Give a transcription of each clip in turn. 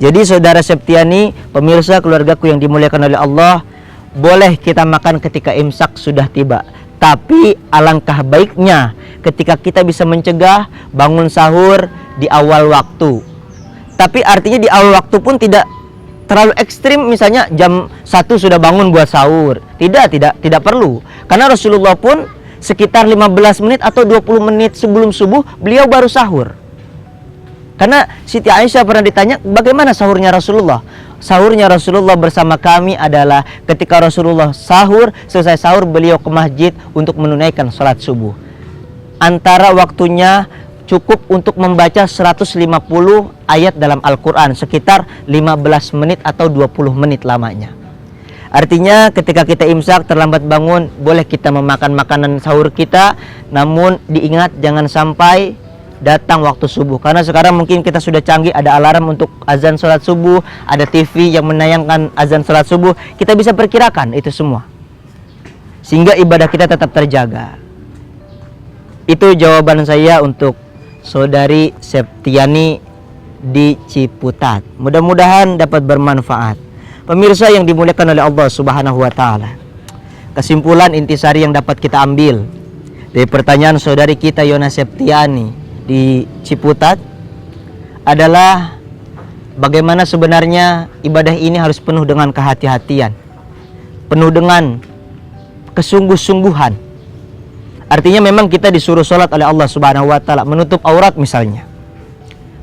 Jadi saudara Septiani, pemirsa keluargaku yang dimuliakan oleh Allah, boleh kita makan ketika imsak sudah tiba. Tapi alangkah baiknya ketika kita bisa mencegah bangun sahur di awal waktu. Tapi artinya di awal waktu pun tidak terlalu ekstrim, misalnya jam 1 sudah bangun buat sahur. Tidak perlu. Karena Rasulullah pun sekitar 15 menit atau 20 menit sebelum subuh beliau baru sahur. Karena Siti Aisyah pernah ditanya bagaimana sahurnya Rasulullah. Sahurnya Rasulullah bersama kami adalah ketika Rasulullah sahur, selesai sahur beliau ke masjid untuk menunaikan sholat subuh. Antara waktunya cukup untuk membaca 150 ayat dalam Al-Quran, sekitar 15 menit atau 20 menit lamanya. Artinya ketika kita imsak terlambat bangun, boleh kita memakan makanan sahur kita, namun diingat jangan sampai datang waktu subuh. Karena sekarang mungkin kita sudah canggih, ada alarm untuk azan sholat subuh, ada TV yang menayangkan azan sholat subuh. Kita bisa perkirakan itu semua, sehingga ibadah kita tetap terjaga. Itu jawaban saya untuk saudari Septiani di Ciputat. Mudah-mudahan dapat bermanfaat. Pemirsa yang dimuliakan oleh Allah Subhanahu wa taala. Kesimpulan intisari yang dapat kita ambil dari pertanyaan saudari kita Yona Septiani di Ciputat adalah bagaimana sebenarnya ibadah ini harus penuh dengan kehati-hatian, penuh dengan kesungguh-sungguhan. Artinya memang kita disuruh sholat oleh Allah Subhanahu wa taala, menutup aurat misalnya.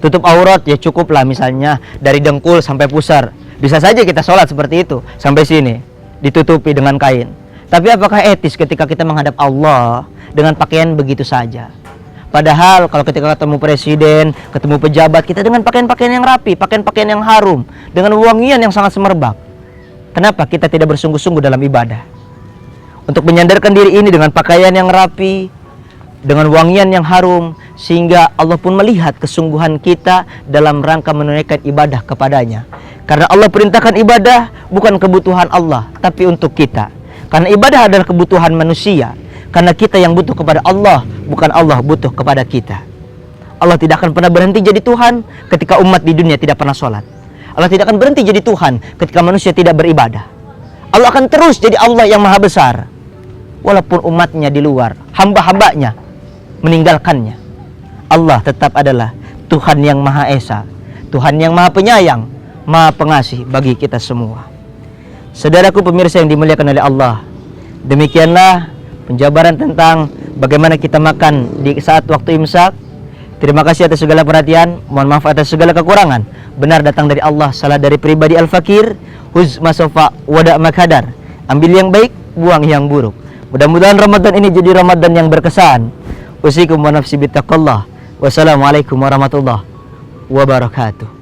Tutup aurat ya cukuplah misalnya dari dengkul sampai pusar. Bisa saja kita sholat seperti itu, sampai sini ditutupi dengan kain. Tapi apakah etis ketika kita menghadap Allah dengan pakaian begitu saja? Padahal kalau ketika ketemu presiden, ketemu pejabat, kita dengan pakaian-pakaian yang rapi, pakaian-pakaian yang harum, dengan wangian yang sangat semerbak. Kenapa kita tidak bersungguh-sungguh dalam ibadah? Untuk menyandarkan diri ini dengan pakaian yang rapi, dengan wangian yang harum, sehingga Allah pun melihat kesungguhan kita dalam rangka menunaikan ibadah kepadanya. Karena Allah perintahkan ibadah bukan kebutuhan Allah, tapi untuk kita. Karena ibadah adalah kebutuhan manusia. Karena kita yang butuh kepada Allah, bukan Allah butuh kepada kita. Allah tidak akan pernah berhenti jadi Tuhan ketika umat di dunia tidak pernah sholat. Allah tidak akan berhenti jadi Tuhan ketika manusia tidak beribadah. Allah akan terus jadi Allah yang maha besar, walaupun umatnya di luar, hamba-hambanya meninggalkannya. Allah tetap adalah Tuhan yang maha esa, Tuhan yang maha penyayang, maha pengasih bagi kita semua. Saudaraku pemirsa yang dimuliakan oleh Allah, demikianlah penjabaran tentang bagaimana kita makan di saat waktu imsak. Terima kasih atas segala perhatian. Mohon maaf atas segala kekurangan. Benar datang dari Allah, salah dari pribadi Al-Fakir. Huz masofa wada makadar. Ambil yang baik, buang yang buruk. Mudah-mudahan Ramadan ini jadi Ramadan yang berkesan. Usikum wa nafsi bittaqallah. Wassalamualaikum warahmatullahi wabarakatuh.